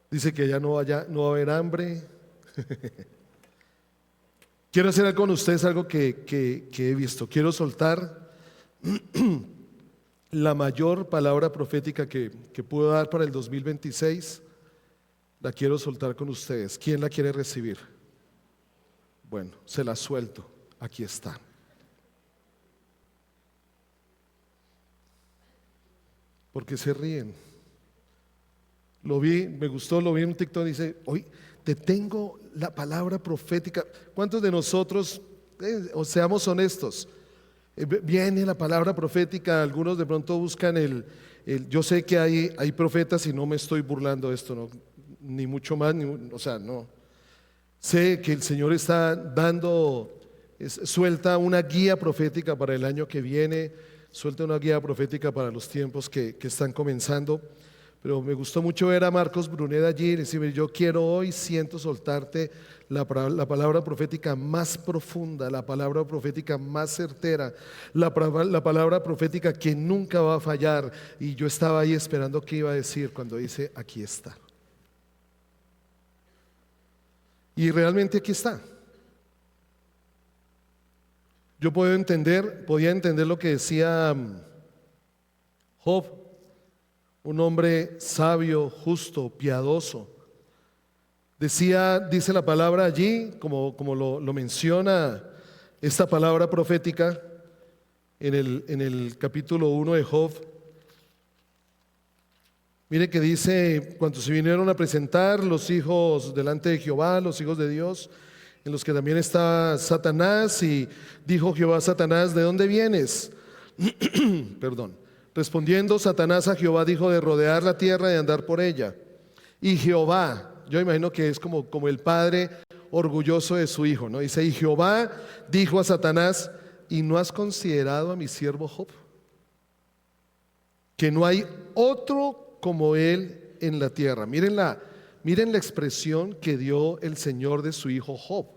Dice que ya no va a haber hambre. Quiero hacer con ustedes algo que he visto. Quiero soltar la mayor palabra profética que puedo dar para el 2026. La quiero soltar con ustedes. ¿Quién la quiere recibir? Bueno, se la suelto. Aquí está. ¿Por qué se ríen? Lo vi, me gustó, lo vi en un TikTok. Dice: hoy te tengo la palabra profética. ¿Cuántos de nosotros, o seamos honestos, viene la palabra profética? Algunos de pronto buscan yo sé que hay profetas y no me estoy burlando de esto, no, ni mucho más, o sea, no. Sé que el Señor está suelta una guía profética para el año que viene, suelta una guía profética para los tiempos que están comenzando. Pero me gustó mucho ver a Marcos Brunet allí y decirme: yo quiero hoy, siento soltarte la palabra profética más profunda, la palabra profética más certera, la palabra profética que nunca va a fallar. Y yo estaba ahí esperando qué iba a decir cuando dice: aquí está. Y realmente aquí está. Yo podía entender lo que decía Job, un hombre sabio, justo, piadoso. Dice la palabra allí, como lo menciona esta palabra profética en el capítulo 1 de Job. Mire que dice: cuando se vinieron a presentar los hijos delante de Jehová, los hijos de Dios, en los que también está Satanás, y dijo Jehová a Satanás: ¿de dónde vienes? Perdón. Respondiendo Satanás a Jehová, dijo: de rodear la tierra y andar por ella. Y Jehová, yo imagino que es como el padre orgulloso de su hijo, ¿no? Dice: y Jehová dijo a Satanás: ¿y no has considerado a mi siervo Job? Que no hay otro como él en la tierra. Miren la expresión que dio el Señor de su hijo Job.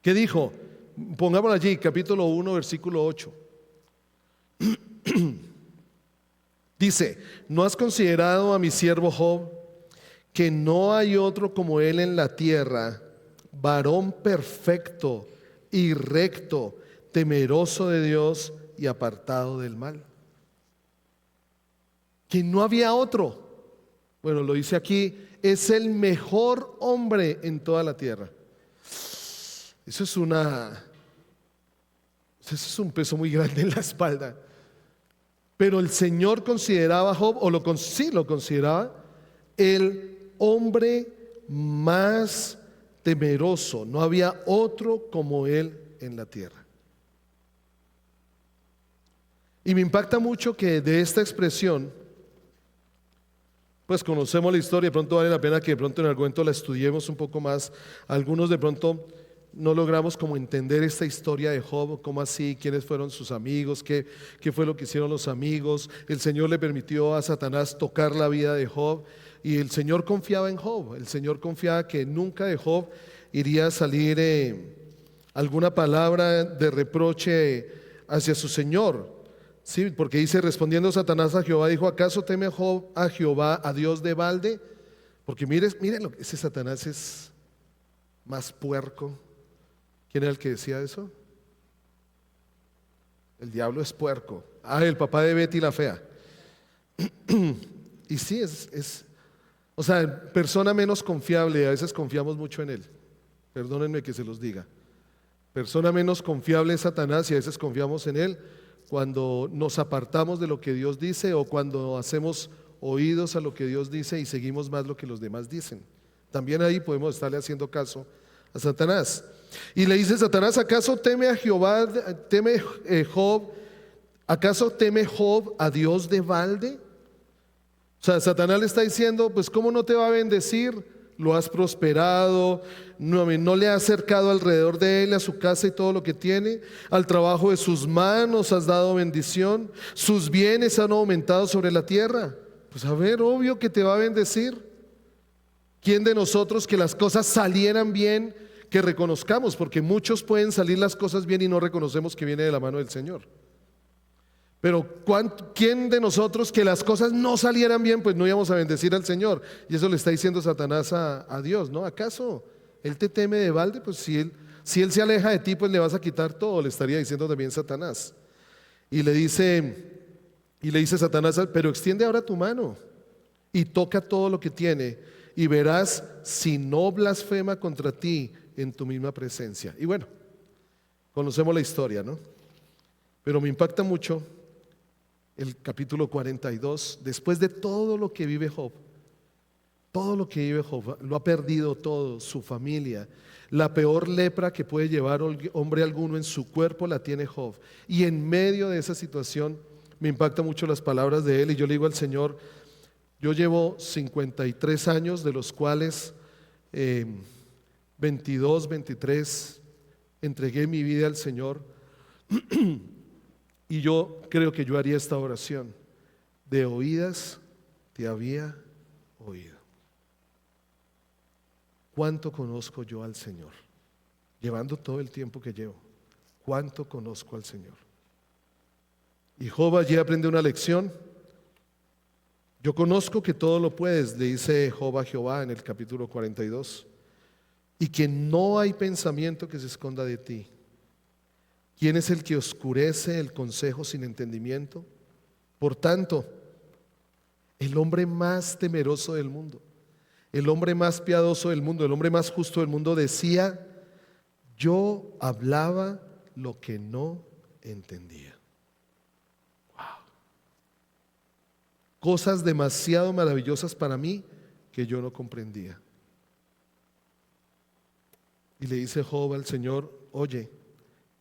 ¿Qué dijo? Pongámoslo allí, capítulo 1, versículo 8. Dice: ¿no has considerado a mi siervo Job, que no hay otro como él en la tierra, varón perfecto y recto, temeroso de Dios y apartado del mal? Que no había otro. Bueno, lo dice aquí: es el mejor hombre en toda la tierra. Eso es un peso muy grande en la espalda. Pero el Señor consideraba a Job, sí lo consideraba, el hombre más temeroso. No había otro como él en la tierra. Y me impacta mucho que de esta expresión, pues conocemos la historia. De pronto vale la pena que de pronto en algún momento la estudiemos un poco más. Algunos de pronto no logramos como entender esta historia de Job. ¿Cómo así? ¿Quiénes fueron sus amigos? ¿Qué fue lo que hicieron los amigos? El Señor le permitió a Satanás tocar la vida de Job, y el Señor confiaba en Job. El Señor confiaba que nunca de Job iría a salir alguna palabra de reproche hacia su Señor. Sí, porque dice: respondiendo Satanás a Jehová, dijo: ¿acaso teme Job a Jehová, a Dios de balde? Porque miren ese Satanás es más puerco. ¿Quién era el que decía eso? El diablo es puerco. El papá de Betty la fea. Y sí, o sea, persona menos confiable. A veces confiamos mucho en él. Perdónenme que se los diga. Persona menos confiable es Satanás, y a veces confiamos en él cuando nos apartamos de lo que Dios dice, o cuando hacemos oídos a lo que Dios dice y seguimos más lo que los demás dicen. También ahí podemos estarle haciendo caso a Satanás. Y le dice Satanás: ¿acaso teme a Jehová, Job? ¿Acaso teme Job a Dios de balde? O sea, Satanás le está diciendo: pues ¿cómo no te va a bendecir? Lo has prosperado, no le has acercado alrededor de él, a su casa y todo lo que tiene. Al trabajo de sus manos has dado bendición, sus bienes han aumentado sobre la tierra. Pues a ver, obvio que te va a bendecir. ¿Quién de nosotros que las cosas salieran bien, que reconozcamos? Porque muchos pueden salir las cosas bien y no reconocemos que viene de la mano del Señor. Pero ¿quién de nosotros que las cosas no salieran bien, pues no íbamos a bendecir al Señor? Y eso le está diciendo Satanás a Dios, ¿no? ¿Acaso Él te teme de balde? Pues si él se aleja de ti, pues le vas a quitar todo, le estaría diciendo también Satanás. Y le dice Satanás, pero extiende ahora tu mano y toca todo lo que tiene y verás si no blasfema contra ti en tu misma presencia. Y bueno, conocemos la historia, ¿no? Pero me impacta mucho el capítulo 42, después de todo lo que vive Job. Todo lo que vive Job, lo ha perdido todo, su familia. La peor lepra que puede llevar hombre alguno en su cuerpo la tiene Job. Y en medio de esa situación me impacta mucho las palabras de él. Y yo le digo al Señor, yo llevo 53 años, de los cuales 22, 23, entregué mi vida al Señor. Y yo creo que yo haría esta oración: de oídas te había oído. ¿Cuánto conozco yo al Señor? Llevando todo el tiempo que llevo, ¿cuánto conozco al Señor? Y Job allí aprende una lección. Yo conozco que todo lo puedes, le dice Job a Jehová en el capítulo 42, y que no hay pensamiento que se esconda de ti. ¿Quién es el que oscurece el consejo sin entendimiento? Por tanto, el hombre más temeroso del mundo, el hombre más piadoso del mundo, el hombre más justo del mundo decía: yo hablaba lo que no entendía. Wow. Cosas demasiado maravillosas para mí que yo no comprendía. Y le dice Job al Señor: oye,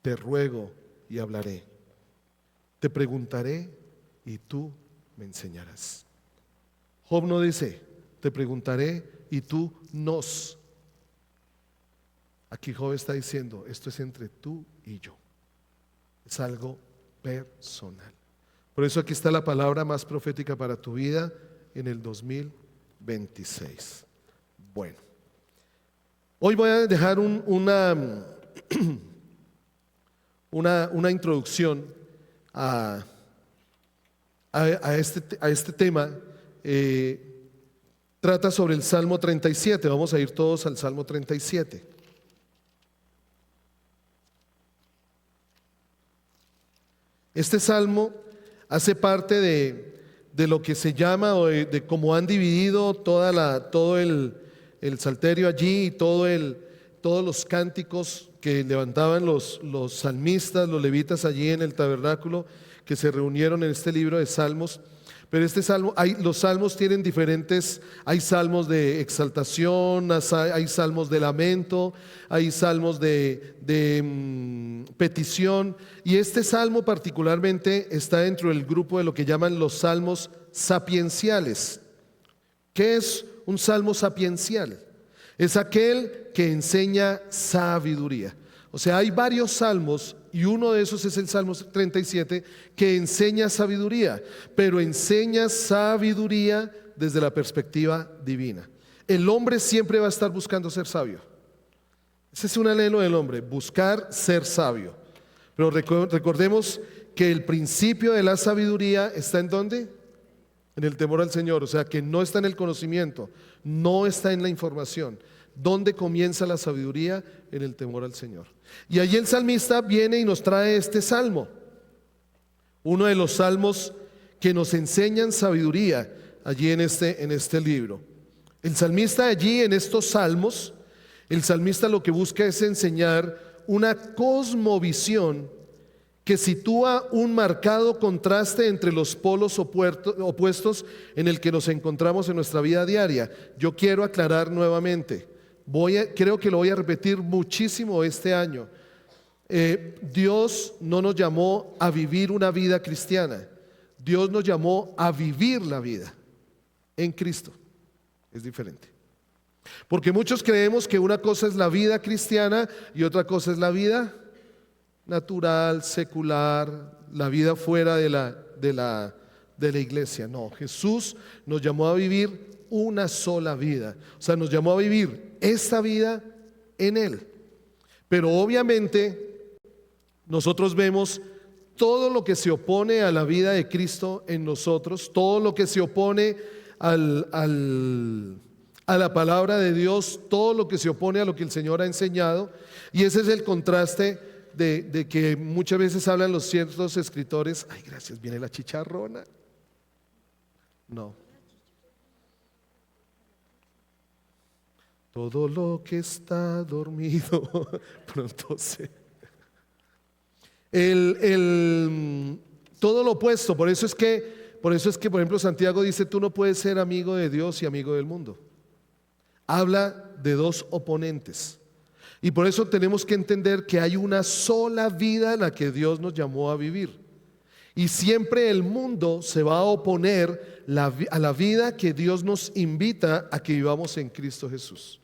te ruego y hablaré, te preguntaré y tú me enseñarás. Job no dice te preguntaré y tú nos. Aquí Job está diciendo: esto es entre tú y yo, es algo personal. Por eso aquí está la palabra más profética para tu vida en el 2026. Bueno, hoy voy a dejar una introducción a este tema. Trata sobre el Salmo 37. Vamos a ir todos al Salmo 37. Este salmo hace parte de lo que se llama, o de cómo han dividido todo el salterio allí, y todos los cánticos que levantaban los salmistas, los levitas allí en el tabernáculo, que se reunieron en este libro de Salmos. Pero este salmo, los salmos tienen diferentes, hay salmos de exaltación, hay salmos de lamento, hay salmos de petición, y este salmo particularmente está dentro del grupo de lo que llaman los salmos sapienciales. ¿Qué es un salmo sapiencial? Es aquel que enseña sabiduría. O sea, hay varios salmos y uno de esos es el Salmo 37, que enseña sabiduría, pero enseña sabiduría desde la perspectiva divina. El hombre siempre va a estar buscando ser sabio. Ese es un anhelo del hombre, buscar ser sabio. Pero recordemos que el principio de la sabiduría está ¿en dónde? En el temor al Señor. O sea, que no está en el conocimiento, no está en la información. ¿Dónde comienza la sabiduría? En el temor al Señor. Y allí el salmista viene y nos trae este salmo, uno de los salmos que nos enseñan sabiduría allí en este libro. El salmista allí en estos salmos, el salmista lo que busca es enseñar una cosmovisión que sitúa un marcado contraste entre los polos opuestos en el que nos encontramos en nuestra vida diaria. Yo quiero aclarar nuevamente, creo que lo voy a repetir muchísimo este año. Dios no nos llamó a vivir una vida cristiana, Dios nos llamó a vivir la vida en Cristo. Es diferente. Porque muchos creemos que una cosa es la vida cristiana y otra cosa es la vida natural, secular, la vida fuera de la iglesia. No, Jesús nos llamó a vivir una sola vida. O sea, nos llamó a vivir esta vida en Él. Pero obviamente nosotros vemos todo lo que se opone a la vida de Cristo en nosotros, todo lo que se opone a la palabra de Dios, todo lo que se opone a lo que el Señor ha enseñado. Y ese es el contraste de que muchas veces hablan los ciertos escritores. Ay, gracias, viene la chicharrona. No. Todo lo que está dormido, pronto se... todo lo opuesto. Por eso es que, por ejemplo, Santiago dice: tú no puedes ser amigo de Dios y amigo del mundo. Habla de dos oponentes. Y por eso tenemos que entender que hay una sola vida en la que Dios nos llamó a vivir. Y siempre el mundo se va a oponer a la vida que Dios nos invita a que vivamos en Cristo Jesús.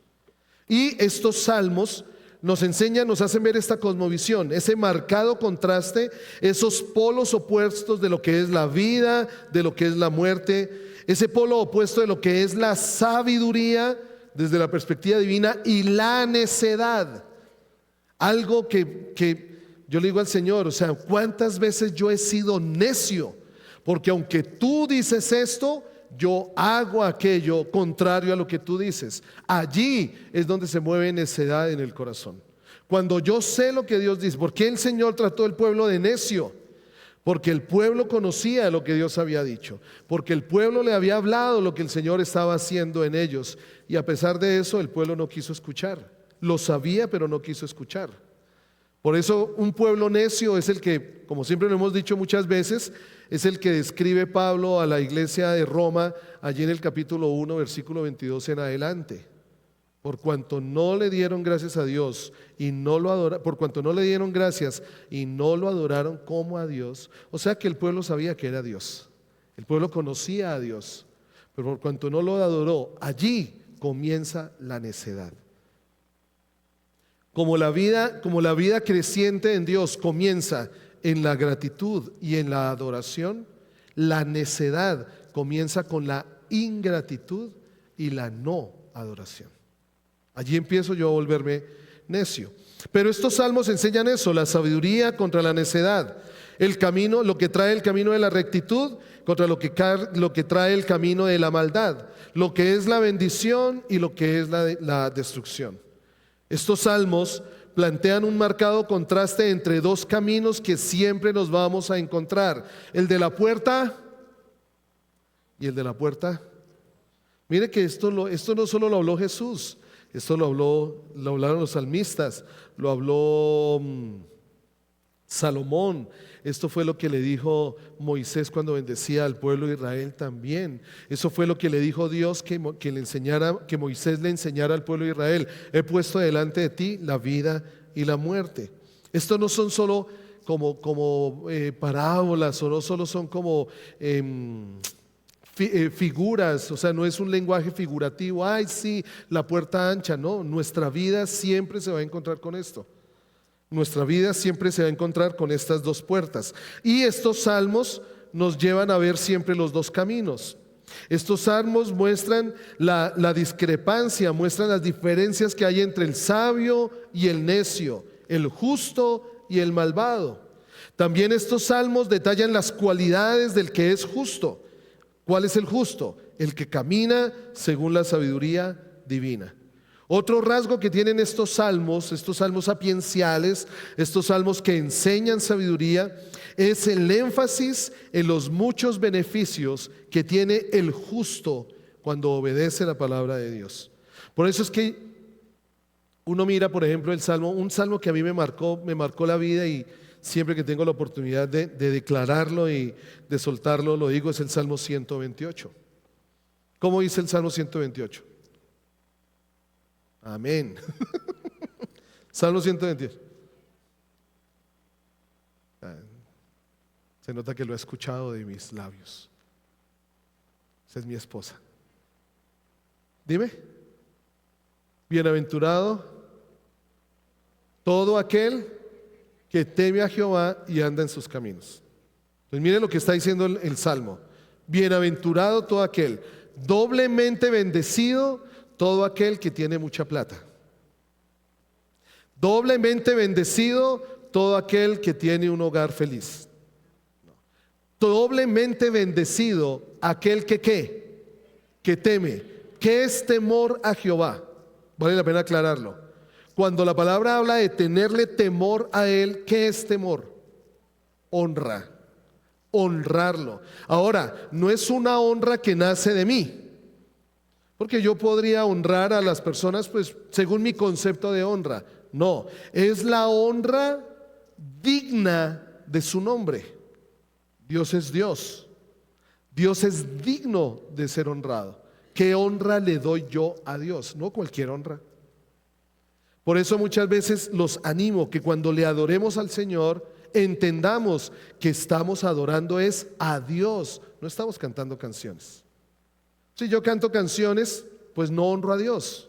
Y estos salmos nos enseñan, nos hacen ver esta cosmovisión, ese marcado contraste, esos polos opuestos de lo que es la vida, de lo que es la muerte, ese polo opuesto de lo que es la sabiduría desde la perspectiva divina y la necedad. Algo que yo le digo al Señor, o sea, ¿cuántas veces yo he sido necio? Porque aunque tú dices esto, yo hago aquello contrario a lo que tú dices. Allí es donde se mueve necedad en el corazón. Cuando yo sé lo que Dios dice. ¿Por qué el Señor trató al pueblo de necio? Porque el pueblo conocía lo que Dios había dicho, porque el pueblo le había hablado lo que el Señor estaba haciendo en ellos, y a pesar de eso el pueblo no quiso escuchar. Lo sabía, pero no quiso escuchar. Por eso un pueblo necio es el que, como siempre lo hemos dicho muchas veces, es el que describe Pablo a la iglesia de Roma allí en el capítulo 1 versículo 22 en adelante. Por cuanto no le dieron gracias a Dios y no lo adoraron, por cuanto no le dieron gracias y no lo adoraron como a Dios. O sea que el pueblo sabía que era Dios, el pueblo conocía a Dios, pero por cuanto no lo adoró, allí comienza la necedad. Como la vida creciente en Dios comienza en la gratitud y en la adoración, la necedad comienza con la ingratitud y la no adoración. Allí empiezo yo a volverme necio. Pero estos salmos enseñan eso: la sabiduría contra la necedad, el camino, lo que trae el camino de la rectitud contra lo que trae el camino de la maldad, lo que es la bendición y lo que es la destrucción. Estos salmos plantean un marcado contraste entre dos caminos que siempre nos vamos a encontrar: el de la puerta y el de la puerta. Mire que esto no solo lo habló Jesús, esto lo hablaron los salmistas, lo habló Salomón. Esto fue lo que le dijo Moisés cuando bendecía al pueblo de Israel también. Eso fue lo que le dijo Dios que Moisés le enseñara al pueblo de Israel: he puesto delante de ti la vida y la muerte. Esto no son solo como parábolas, o no solo son como figuras, o sea, no es un lenguaje figurativo. Ay, sí, la puerta ancha. No, nuestra vida siempre se va a encontrar con esto. Nuestra vida siempre se va a encontrar con estas dos puertas. Y estos salmos nos llevan a ver siempre los dos caminos. Estos salmos muestran la discrepancia, muestran las diferencias que hay entre el sabio y el necio, el justo y el malvado. También estos salmos detallan las cualidades del que es justo. ¿Cuál es el justo? El que camina según la sabiduría divina. Otro rasgo que tienen estos salmos sapienciales, estos salmos que enseñan sabiduría, es el énfasis en los muchos beneficios que tiene el justo cuando obedece la palabra de Dios. Por eso es que uno mira, por ejemplo, un salmo que a mí me marcó la vida, y siempre que tengo la oportunidad de declararlo y de soltarlo, lo digo, es el Salmo 128. ¿Cómo dice el Salmo 128? Amén. Salmo 128. Se nota que lo he escuchado de mis labios. Esa es mi esposa. Dime. Bienaventurado todo aquel que teme a Jehová y anda en sus caminos. Entonces miren lo que está diciendo el Salmo. Bienaventurado todo aquel, doblemente bendecido todo aquel que tiene mucha plata. Doblemente bendecido todo aquel que tiene un hogar feliz. Doblemente bendecido aquel que ¿qué? Que teme. ¿Qué es temor a Jehová? Vale la pena aclararlo. Cuando la palabra habla de tenerle temor a Él, ¿qué es temor? Honra, honrarlo. Ahora, no es una honra que nace de mí, porque yo podría honrar a las personas pues según mi concepto de honra. No, es la honra digna de su nombre. Dios es Dios. Dios es digno de ser honrado. ¿Qué honra le doy yo a Dios? No cualquier honra. Por eso muchas veces los animo que cuando le adoremos al Señor, entendamos que estamos adorando es a Dios, no estamos cantando canciones. Si yo canto canciones, pues no honro a Dios.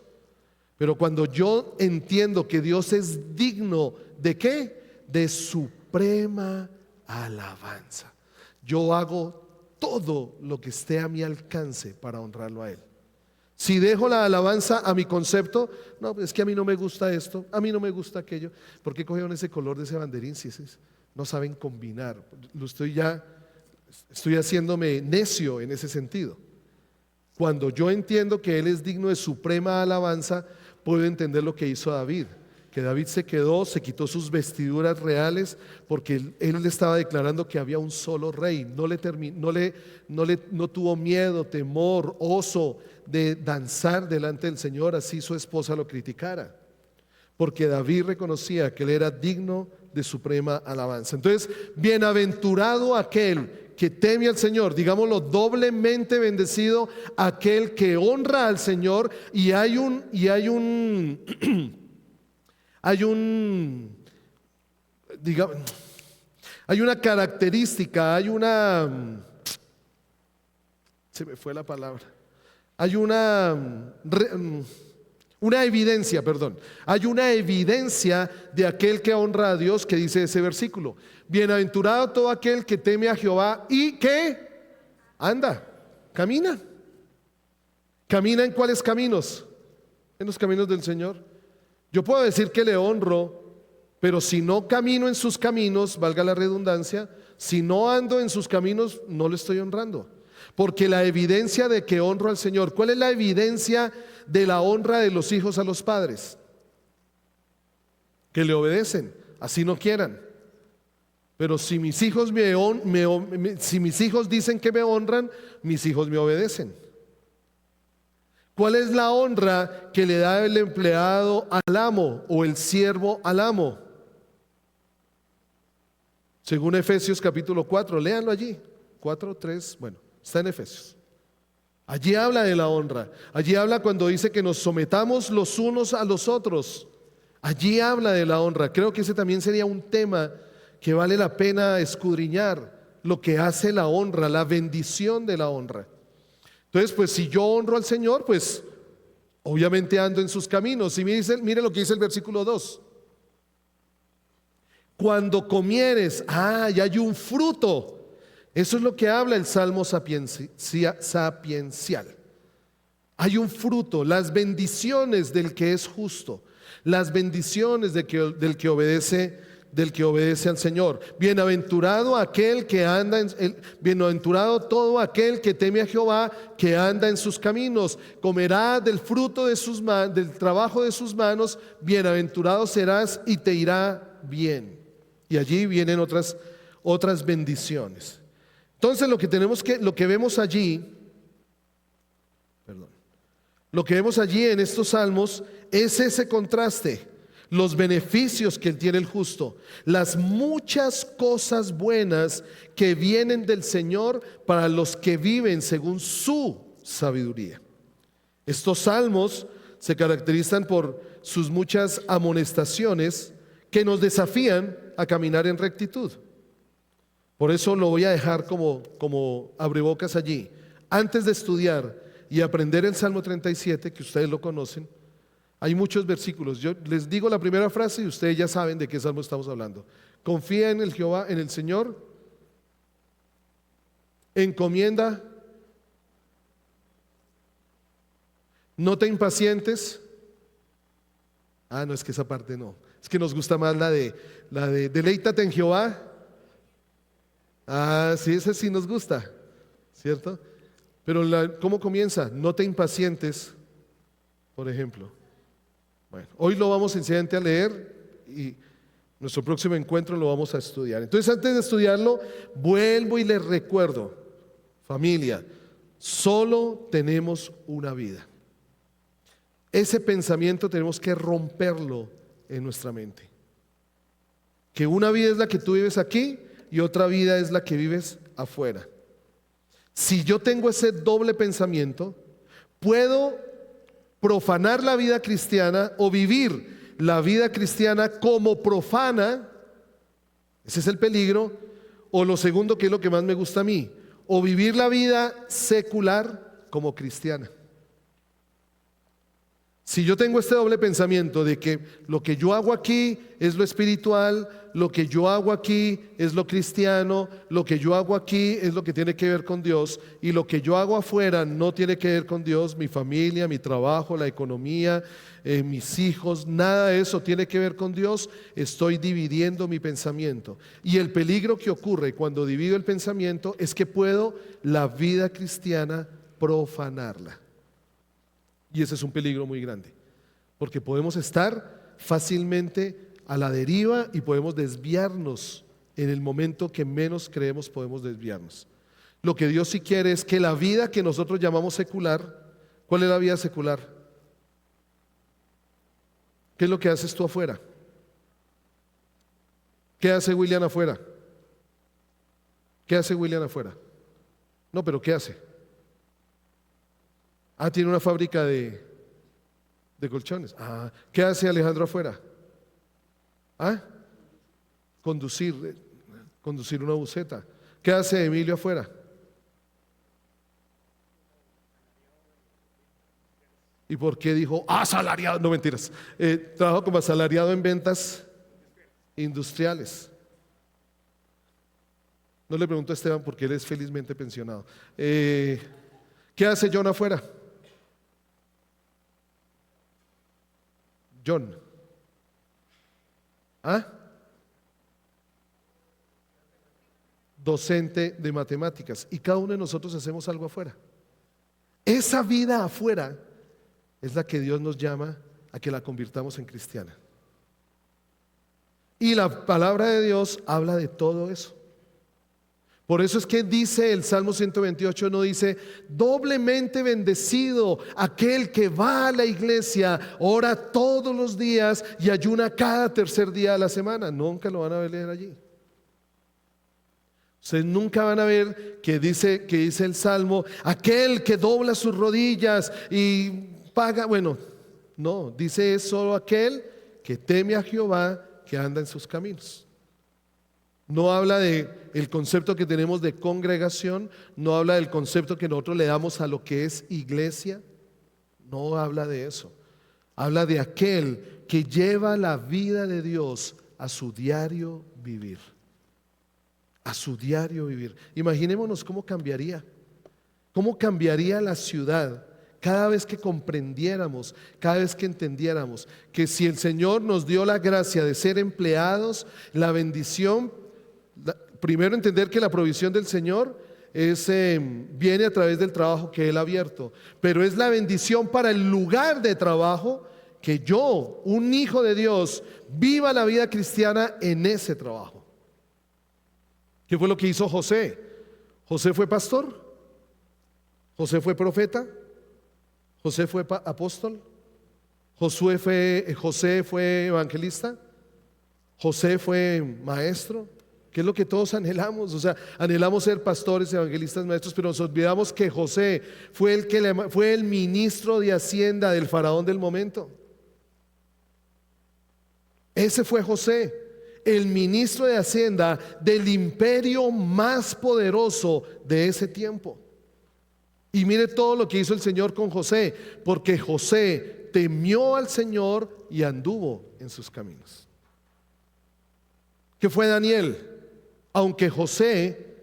Pero cuando yo entiendo que Dios es digno ¿de qué? De suprema alabanza. Yo hago todo lo que esté a mi alcance para honrarlo a Él. Si dejo la alabanza a mi concepto, no, es que a mí no me gusta esto, a mí no me gusta aquello. ¿Por qué cogieron ese color de ese banderín? Si no saben combinar. Estoy haciéndome necio en ese sentido. Cuando yo entiendo que Él es digno de suprema alabanza, puedo entender lo que hizo David. Que David se quitó sus vestiduras reales porque él le estaba declarando que había un solo rey. No tuvo miedo, temor, oso de danzar delante del Señor, así su esposa lo criticara. Porque David reconocía que él era digno de suprema alabanza. Entonces, bienaventurado aquel que teme al Señor, digámoslo, doblemente bendecido aquel que honra al Señor. Y hay una característica, se me fue la palabra, hay una evidencia, hay una evidencia de aquel que honra a Dios que dice ese versículo: bienaventurado todo aquel que teme a Jehová y que anda, camina. ¿Camina en cuáles caminos? En los caminos del Señor. Yo puedo decir que le honro, pero si no camino en sus caminos, valga la redundancia, si no ando en sus caminos, no le estoy honrando. Porque la evidencia de que honro al Señor, ¿cuál es la evidencia de la honra de los hijos a los padres? Que le obedecen, así no quieran. Pero si mis hijos si mis hijos dicen que me honran, mis hijos me obedecen. ¿Cuál es la honra que le da el empleado al amo o el siervo al amo? Según Efesios capítulo 4, léanlo allí, 4, 3, bueno, está en Efesios. Allí habla de la honra, allí habla cuando dice que nos sometamos los unos a los otros. Allí habla de la honra. Creo que ese también sería un tema que vale la pena escudriñar, lo que hace la honra, la bendición de la honra. Entonces, pues si yo honro al Señor, pues obviamente ando en sus caminos. Y mire lo que dice el versículo 2. Cuando comieres, ya hay un fruto. Eso es lo que habla el Salmo sapiencial. Hay un fruto, las bendiciones del que es justo, las bendiciones del que obedece al Señor. Bienaventurado bienaventurado todo aquel que teme a Jehová, que anda en sus caminos, comerá del fruto del trabajo de sus manos, bienaventurado serás y te irá bien. Y allí vienen otras bendiciones. Entonces lo que vemos allí en estos salmos es ese contraste. Los beneficios que tiene el justo, las muchas cosas buenas que vienen del Señor para los que viven según su sabiduría. Estos salmos se caracterizan por sus muchas amonestaciones que nos desafían a caminar en rectitud. Por eso lo voy a dejar como abrebocas allí. Antes de estudiar y aprender el Salmo 37, que ustedes lo conocen, hay muchos versículos. Yo les digo la primera frase y ustedes ya saben de qué salmo estamos hablando. Confía en el Jehová, en el Señor. Encomienda. No te impacientes. No, es que esa parte no. Es que nos gusta más la de deleítate en Jehová Ah, sí, ese sí nos gusta, ¿cierto? Pero ¿cómo comienza? No te impacientes, por ejemplo. Bueno, hoy lo vamos sencillamente a leer y nuestro próximo encuentro lo vamos a estudiar. Entonces, antes de estudiarlo, vuelvo y les recuerdo, familia, solo tenemos una vida. Ese pensamiento tenemos que romperlo en nuestra mente. Que una vida es la que tú vives aquí y otra vida es la que vives afuera. Si yo tengo ese doble pensamiento, puedo profanar la vida cristiana o vivir la vida cristiana como profana. Ese es el peligro. O lo segundo, que es lo que más me gusta a mí, o vivir la vida secular como cristiana. Si yo tengo este doble pensamiento de que lo que yo hago aquí es lo espiritual, lo que yo hago aquí es lo cristiano, lo que yo hago aquí es lo que tiene que ver con Dios, y lo que yo hago afuera no tiene que ver con Dios, mi familia, mi trabajo, la economía, mis hijos, nada de eso tiene que ver con Dios, estoy dividiendo mi pensamiento. Y el peligro que ocurre cuando divido el pensamiento es que puedo la vida cristiana profanarla. Y ese es un peligro muy grande, porque podemos estar fácilmente a la deriva y podemos desviarnos en el momento que menos creemos podemos desviarnos. Lo que Dios sí quiere es que la vida que nosotros llamamos secular, ¿cuál es la vida secular? ¿Qué es lo que haces tú afuera? ¿Qué hace William afuera? ¿Qué hace William afuera? No, pero ¿qué hace? Ah, tiene una fábrica de colchones. Ah, ¿qué hace Alejandro afuera? Ah, conducir una buseta. ¿Qué hace Emilio afuera? ¿Y por qué dijo asalariado? No, mentiras. Trabajo como asalariado en ventas industriales. No le pregunto a Esteban porque él es felizmente pensionado. ¿Qué hace John afuera? John. ¿Ah? Docente de matemáticas. Y cada uno de nosotros hacemos algo afuera. Esa vida afuera es la que Dios nos llama a que la convirtamos en cristiana. Y la palabra de Dios habla de todo eso. Por eso es que dice el Salmo 128, no dice, doblemente bendecido aquel que va a la iglesia, ora todos los días y ayuna cada tercer día de la semana. Nunca lo van a leer allí. Ustedes nunca van a ver que dice el Salmo, aquel que dobla sus rodillas y paga. Bueno, no, dice es solo aquel que teme a Jehová, que anda en sus caminos. No habla de el concepto que tenemos de congregación, no habla del concepto que nosotros le damos a lo que es iglesia, no habla de eso. Habla de aquel que lleva la vida de Dios a su diario vivir. A su diario vivir. Imaginémonos cómo cambiaría la ciudad cada vez que comprendiéramos, cada vez que entendiéramos que si el Señor nos dio la gracia de ser empleados, la bendición. Primero entender que la provisión del Señor viene a través del trabajo que Él ha abierto, pero es la bendición para el lugar de trabajo que yo, un hijo de Dios, viva la vida cristiana en ese trabajo. ¿Qué fue lo que hizo José? José fue pastor, José fue profeta, José fue apóstol, José fue evangelista, José fue maestro. ¿Qué es lo que todos anhelamos? O sea, anhelamos ser pastores, evangelistas, maestros, pero nos olvidamos que José fue el ministro de Hacienda del faraón del momento. Ese fue José, el ministro de Hacienda del imperio más poderoso de ese tiempo. Y mire todo lo que hizo el Señor con José, porque José temió al Señor y anduvo en sus caminos. ¿Qué fue Daniel? Aunque José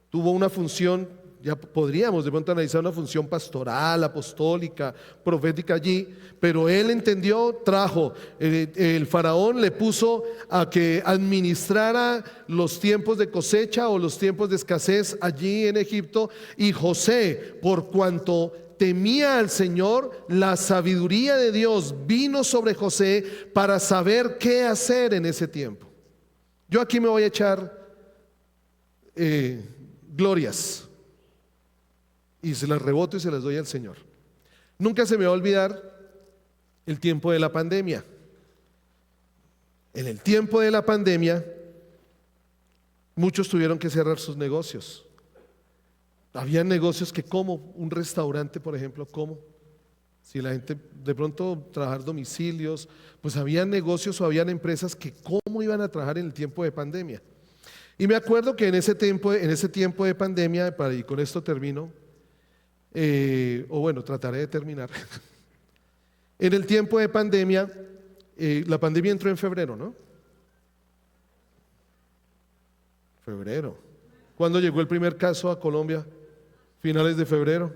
tuvo una función ya podríamos de pronto analizar una función pastoral, apostólica, profética allí, pero él entendió, trajo, el faraón le puso a que administrara los tiempos de cosecha o los tiempos de escasez allí en Egipto, y José, por cuanto temía al Señor, la sabiduría de Dios vino sobre José para saber qué hacer en ese tiempo. Yo aquí me voy a echar glorias y se las reboto y se las doy al Señor. Nunca se me va a olvidar el tiempo de la pandemia. En el tiempo de la pandemia, muchos tuvieron que cerrar sus negocios. Había negocios que, como un restaurante, por ejemplo, como si la gente de pronto trabajar domicilios, pues había negocios o habían empresas que cómo iban a trabajar en el tiempo de pandemia. Y me acuerdo que en ese tiempo de pandemia, y con esto termino, o bueno, trataré de terminar. En el tiempo de pandemia, la pandemia entró en febrero, ¿no? Febrero. ¿Cuándo llegó el primer caso a Colombia? Finales de febrero.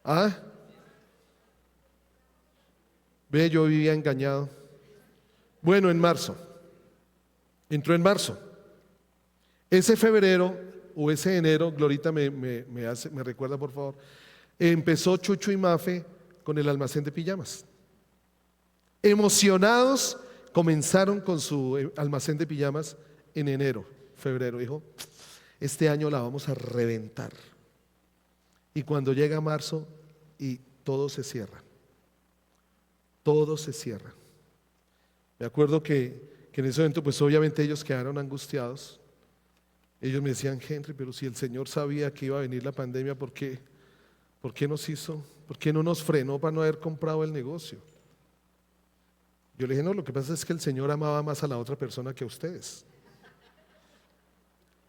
¿Ah? Ve, yo vivía engañado. Bueno, en marzo. Entró en marzo. Ese febrero o ese enero, Glorita me recuerda por favor, empezó Chucho y Mafe con el almacén de pijamas. Emocionados comenzaron con su almacén de pijamas en enero, febrero. Dijo, este año la vamos a reventar. Y cuando llega marzo y todo se cierra. Todo se cierra. Me acuerdo que en ese momento pues obviamente ellos quedaron angustiados. Ellos me decían, Henry, pero si el Señor sabía que iba a venir la pandemia, ¿por qué nos hizo? ¿Por qué no nos frenó para no haber comprado el negocio? Yo le dije, no, lo que pasa es que el Señor amaba más a la otra persona que a ustedes.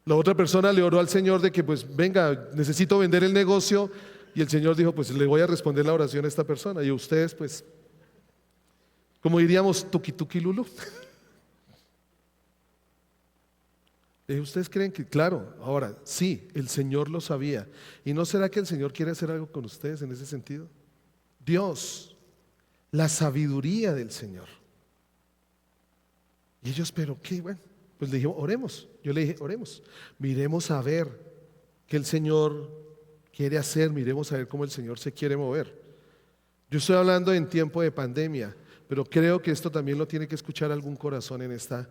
La otra persona le oró al Señor de que pues venga, necesito vender el negocio, y el Señor dijo, pues le voy a responder la oración a esta persona, y ustedes pues, como diríamos, tuki tuki lulu. ¿Ustedes creen que, claro, ahora sí, el Señor lo sabía? ¿Y no será que el Señor quiere hacer algo con ustedes en ese sentido? Dios, la sabiduría del Señor. Y ellos, pero qué, bueno, pues le dije, oremos. Yo le dije, oremos, miremos a ver qué el Señor quiere hacer, miremos a ver cómo el Señor se quiere mover. Yo estoy hablando en tiempo de pandemia, pero creo que esto también lo tiene que escuchar algún corazón en esta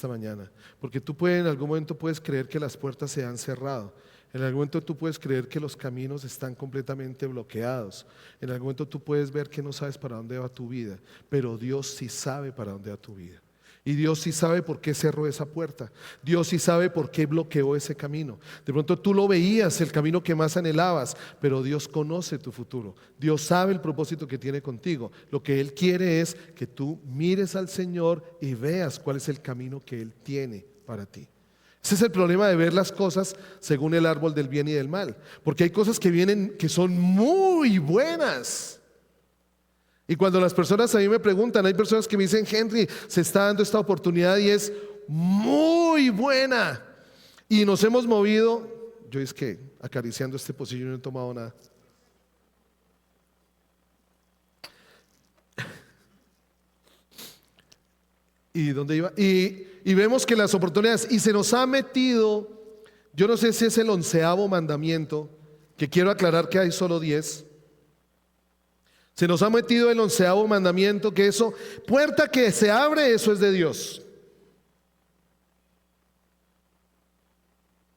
mañana, porque tú en algún momento puedes creer que las puertas se han cerrado, en algún momento tú puedes creer que los caminos están completamente bloqueados, en algún momento tú puedes ver que no sabes para dónde va tu vida, pero Dios sí sabe para dónde va tu vida. Y Dios sí sabe por qué cerró esa puerta. Dios sí sabe por qué bloqueó ese camino. De pronto tú lo veías, el camino que más anhelabas, pero Dios conoce tu futuro. Dios sabe el propósito que tiene contigo. Lo que Él quiere es que tú mires al Señor y veas cuál es el camino que Él tiene para ti. Ese es el problema de ver las cosas según el árbol del bien y del mal. Porque hay cosas que vienen que son muy buenas. Y cuando las personas a mí me preguntan, hay personas que me dicen, Henry, se está dando esta oportunidad y es muy buena. Y nos hemos movido, yo es que acariciando este pocillo no he tomado nada. ¿Y dónde iba? Y vemos que las oportunidades, y se nos ha metido, yo no sé si es el 11º mandamiento, que quiero aclarar que hay solo 10. Se nos ha metido el 11º mandamiento, que eso, puerta que se abre, eso es de Dios.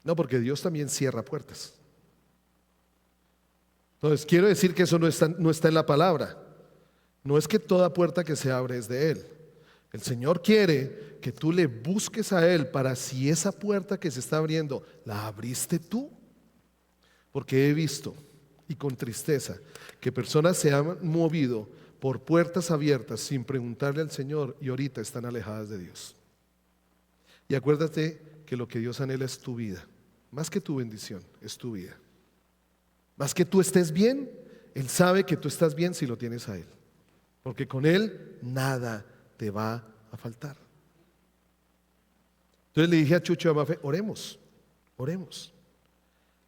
No, porque Dios también cierra puertas. Entonces, quiero decir que eso no está en la palabra. No es que toda puerta que se abre es de Él. El Señor quiere que tú le busques a Él para si esa puerta que se está abriendo, la abriste tú. Porque he visto, y con tristeza, que personas se han movido por puertas abiertas sin preguntarle al Señor y ahorita están alejadas de Dios. Y acuérdate que lo que Dios anhela es tu vida, más que tu bendición, es tu vida. Más que tú estés bien, Él sabe que tú estás bien si lo tienes a Él, porque con Él nada te va a faltar. Entonces le dije a Chucho y a Mafe, oremos, oremos.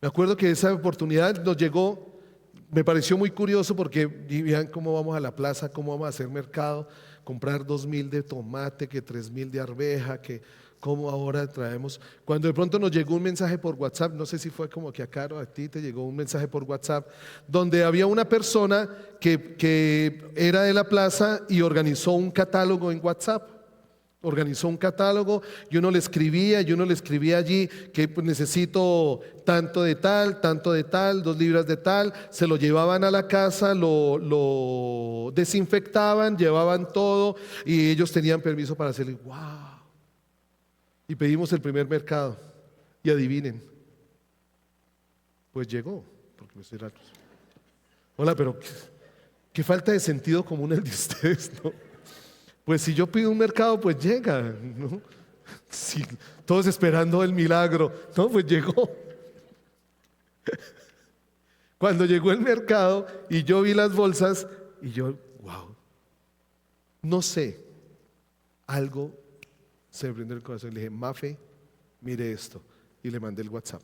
Me acuerdo que esa oportunidad nos llegó, me pareció muy curioso porque vean cómo vamos a la plaza, cómo vamos a hacer mercado, comprar 2.000 de tomate, que 3.000 de arveja, que cómo ahora traemos. Cuando de pronto nos llegó un mensaje por WhatsApp, no sé si fue como que a Caro, a ti te llegó un mensaje por WhatsApp, donde había una persona que era de la plaza y organizó un catálogo en WhatsApp. Organizó un catálogo y uno le escribía allí que pues, necesito tanto de tal, 2 libras de tal, se lo llevaban a la casa, lo desinfectaban, llevaban todo y ellos tenían permiso para hacerle, wow. Y pedimos el primer mercado y adivinen, pues llegó, porque me estoy raro. Hola, pero qué falta de sentido común el de ustedes, ¿no? Pues si yo pido un mercado, pues llega, ¿no? Sí, todos esperando el milagro, no, pues llegó. Cuando llegó el mercado y yo vi las bolsas y yo, wow, no sé, algo se me prendió el corazón. Le dije, Mafe, mire esto, y le mandé el WhatsApp.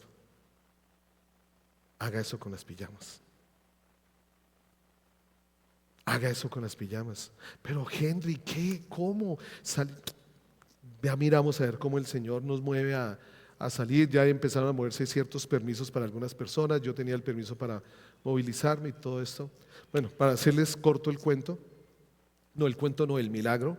Haga eso con las pijamas. Haga eso con las pijamas. Pero Henry, ¿qué? ¿Cómo? Ya miramos a ver cómo el Señor nos mueve a salir. Ya empezaron a moverse ciertos permisos para algunas personas. Yo tenía el permiso para movilizarme y todo esto. Bueno, para hacerles corto el cuento, no el cuento, no el milagro.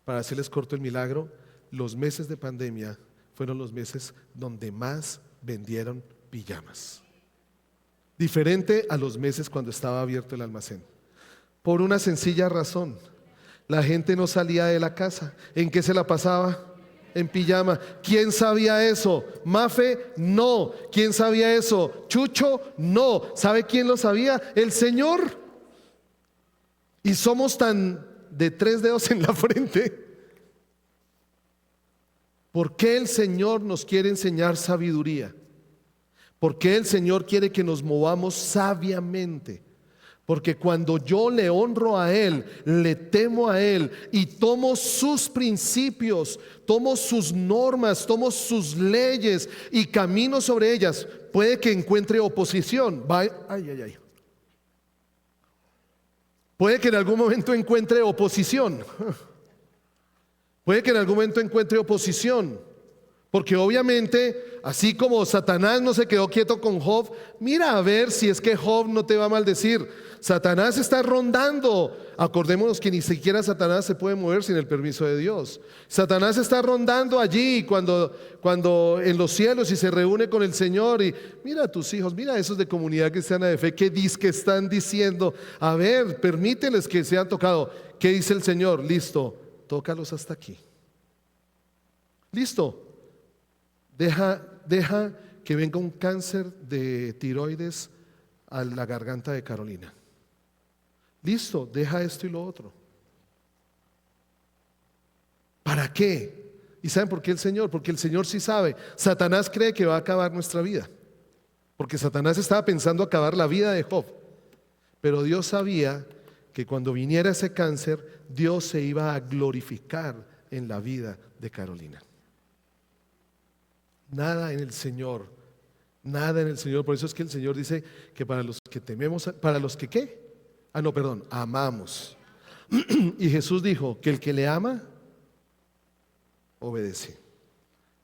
Para hacerles corto el milagro, los meses de pandemia fueron los meses donde más vendieron pijamas. Diferente a los meses cuando estaba abierto el almacén. Por una sencilla razón, la gente no salía de la casa. ¿En qué se la pasaba? En pijama. ¿Quién sabía eso? Mafe, no. ¿Quién sabía eso? Chucho, no. ¿Sabe quién lo sabía? El Señor. Y somos tan de 3 dedos en la frente. ¿Por qué el Señor nos quiere enseñar sabiduría? ¿Por qué el Señor quiere que nos movamos sabiamente? Porque cuando yo le honro a Él, le temo a Él y tomo sus principios, tomo sus normas, tomo sus leyes y camino sobre ellas, puede que encuentre oposición. Puede que en algún momento encuentre oposición. Puede que en algún momento encuentre oposición. Porque obviamente, así como Satanás no se quedó quieto con Job, mira a ver si es que Job no te va a maldecir. Satanás está rondando. Acordémonos que ni siquiera Satanás se puede mover sin el permiso de Dios. Satanás está rondando allí cuando en los cielos y se reúne con el Señor y mira a tus hijos, mira a esos de Comunidad Cristiana de Fe que están diciendo, a ver, permíteles que sean tocados. ¿Qué dice el Señor? Listo, tócalos hasta aquí. Listo. Deja que venga un cáncer de tiroides a la garganta de Carolina. Listo, deja esto y lo otro. ¿Para qué? ¿Y saben por qué el Señor? Porque el Señor sí sabe. Satanás cree que va a acabar nuestra vida. Porque Satanás estaba pensando acabar la vida de Job. Pero Dios sabía que cuando viniera ese cáncer, Dios se iba a glorificar en la vida de Carolina. Nada en el Señor, nada en el Señor. Por eso es que el Señor dice que para los que tememos, para los que ¿qué? Amamos. Y Jesús dijo que el que le ama, obedece.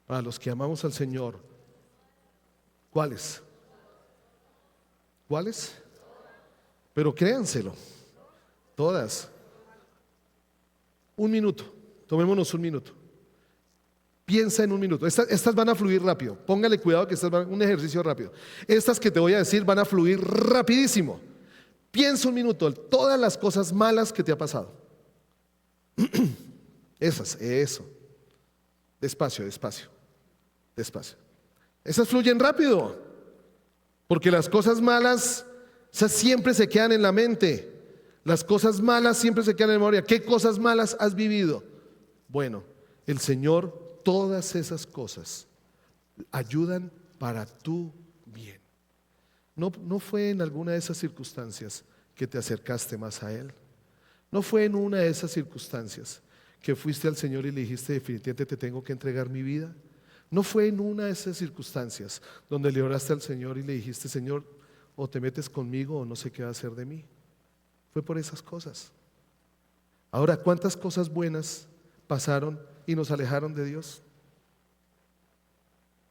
Para los que amamos al Señor, ¿cuáles? ¿Cuáles? Pero créanselo, todas. Un minuto, tomémonos un minuto. Piensa en un minuto. Estas van a fluir rápido. Póngale cuidado que estas van un ejercicio rápido. Estas que te voy a decir van a fluir rapidísimo. Piensa un minuto, todas las cosas malas que te ha pasado. Eso. Despacio. Esas fluyen rápido. Porque las cosas malas, esas siempre se quedan en la mente. Las cosas malas siempre se quedan en la memoria. ¿Qué cosas malas has vivido? Bueno, el Señor, todas esas cosas ayudan para tu bien. ¿No fue en alguna de esas circunstancias que te acercaste más a Él? ¿No fue en una de esas circunstancias que fuiste al Señor y le dijiste definitivamente te tengo que entregar mi vida? No fue en una de esas circunstancias donde le oraste al Señor y le dijiste: Señor, o te metes conmigo o no sé qué va a hacer de mí. Fue por esas cosas. Ahora, ¿cuántas cosas buenas pasaron y nos alejaron de Dios?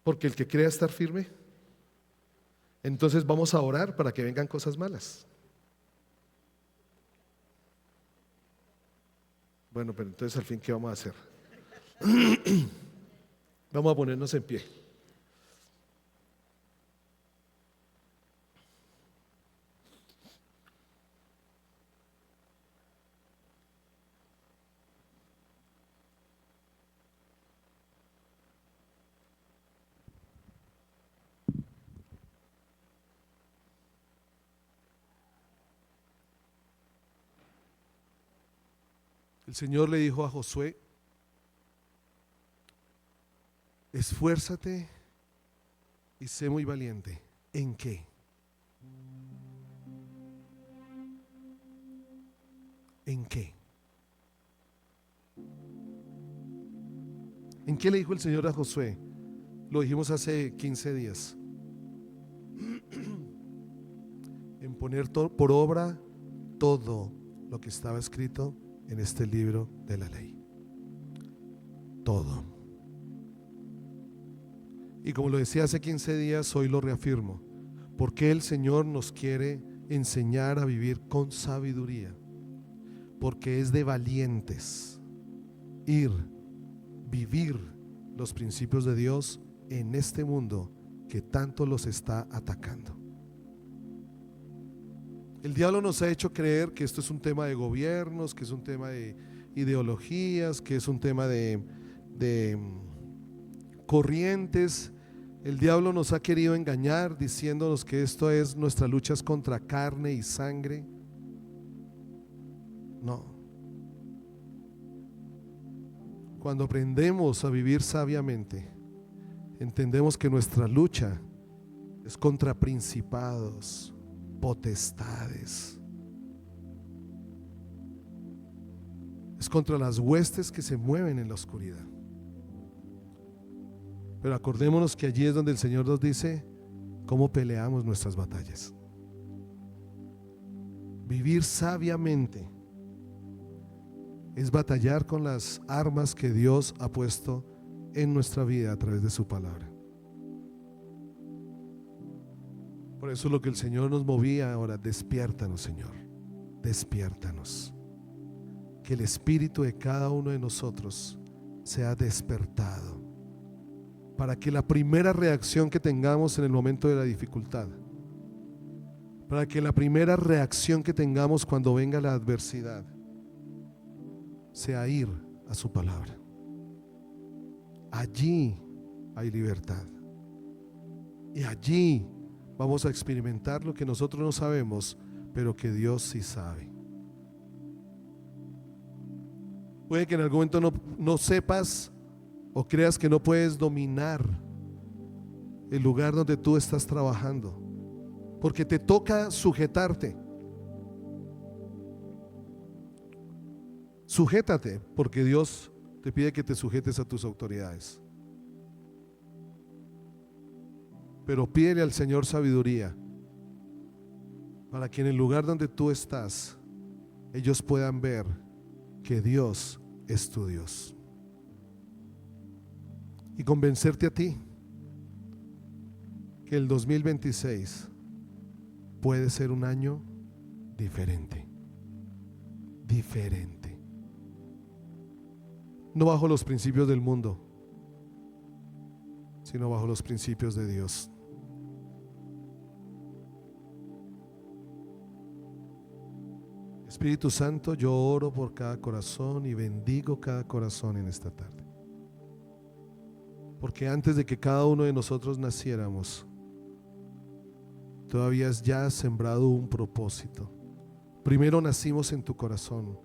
Porque el que crea estar firme, entonces vamos a orar para que vengan cosas malas. Bueno, pero entonces al fin, ¿qué vamos a hacer? Vamos a ponernos en pie. El Señor le dijo a Josué: esfuérzate y sé muy valiente. ¿En qué? ¿En qué? ¿En qué le dijo el Señor a Josué? Lo dijimos hace 15 días. En poner por obra todo lo que estaba escrito en este libro de la ley. Todo. Y como lo decía hace 15 días, hoy lo reafirmo. Porque el Señor nos quiere enseñar a vivir con sabiduría. Porque es de valientes vivir los principios de Dios en este mundo que tanto los está atacando. El diablo nos ha hecho creer que esto es un tema de gobiernos, que es un tema de ideologías, que es un tema de corrientes. El diablo nos ha querido engañar diciéndonos que esto es nuestra lucha es contra carne y sangre. No. Cuando aprendemos a vivir sabiamente, entendemos que nuestra lucha es contra principados, potestades, es contra las huestes que se mueven en la oscuridad. Pero acordémonos que allí es donde el Señor nos dice cómo peleamos nuestras batallas. Vivir sabiamente es batallar con las armas que Dios ha puesto en nuestra vida a través de su palabra. Por eso lo que el Señor nos movía ahora: despiértanos, Señor, despiértanos. Que el espíritu de cada uno de nosotros sea despertado, para que la primera reacción que tengamos en el momento de la dificultad, para que la primera reacción que tengamos cuando venga la adversidad, sea ir a su palabra. Allí hay libertad. Y allí vamos a experimentar lo que nosotros no sabemos, pero que Dios sí sabe. Puede que en algún momento no sepas o creas que no puedes dominar el lugar donde tú estás trabajando, porque te toca sujetarte. Sujétate, porque Dios te pide que te sujetes a tus autoridades. Pero pídele al Señor sabiduría para que en el lugar donde tú estás ellos puedan ver que Dios es tu Dios, y convencerte a ti que el 2026 puede ser un año diferente. Diferente. No bajo los principios del mundo, sino bajo los principios de Dios. Espíritu Santo, yo oro por cada corazón y bendigo cada corazón en esta tarde. Porque antes de que cada uno de nosotros naciéramos, tú habías ya sembrado un propósito. Primero nacimos en tu corazón,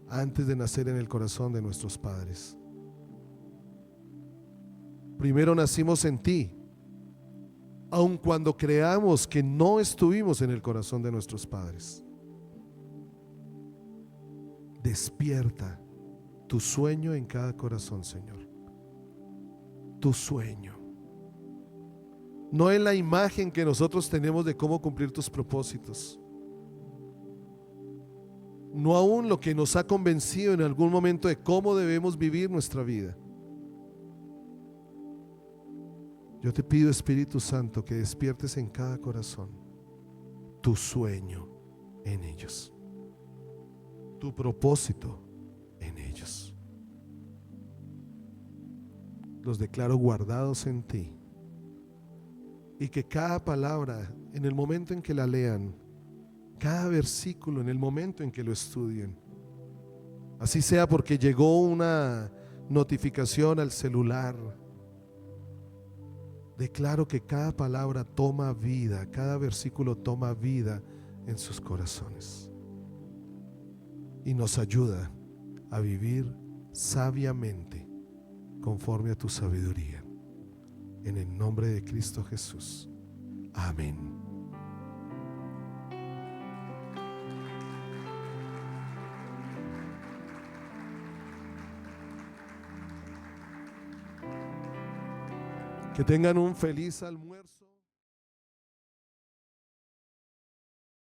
antes de nacer en el corazón de nuestros padres. Primero nacimos en ti, aun cuando creamos que no estuvimos en el corazón de nuestros padres. Despierta tu sueño en cada corazón, Señor. tu sueño. No en la imagen que nosotros tenemos de cómo cumplir tus propósitos. No aún lo que nos ha convencido en algún momento de cómo debemos vivir nuestra vida. Yo te pido, Espíritu Santo, que despiertes en cada corazón tu sueño en ellos, tu propósito en ellos. Los declaro guardados en ti, y que cada palabra, en el momento en que la lean, cada versículo, en el momento en que lo estudien, así sea porque llegó una notificación al celular, declaro que cada palabra toma vida, cada versículo toma vida en sus corazones y nos ayuda a vivir sabiamente conforme a tu sabiduría. En el nombre de Cristo Jesús. Amén. Que tengan un feliz almuerzo.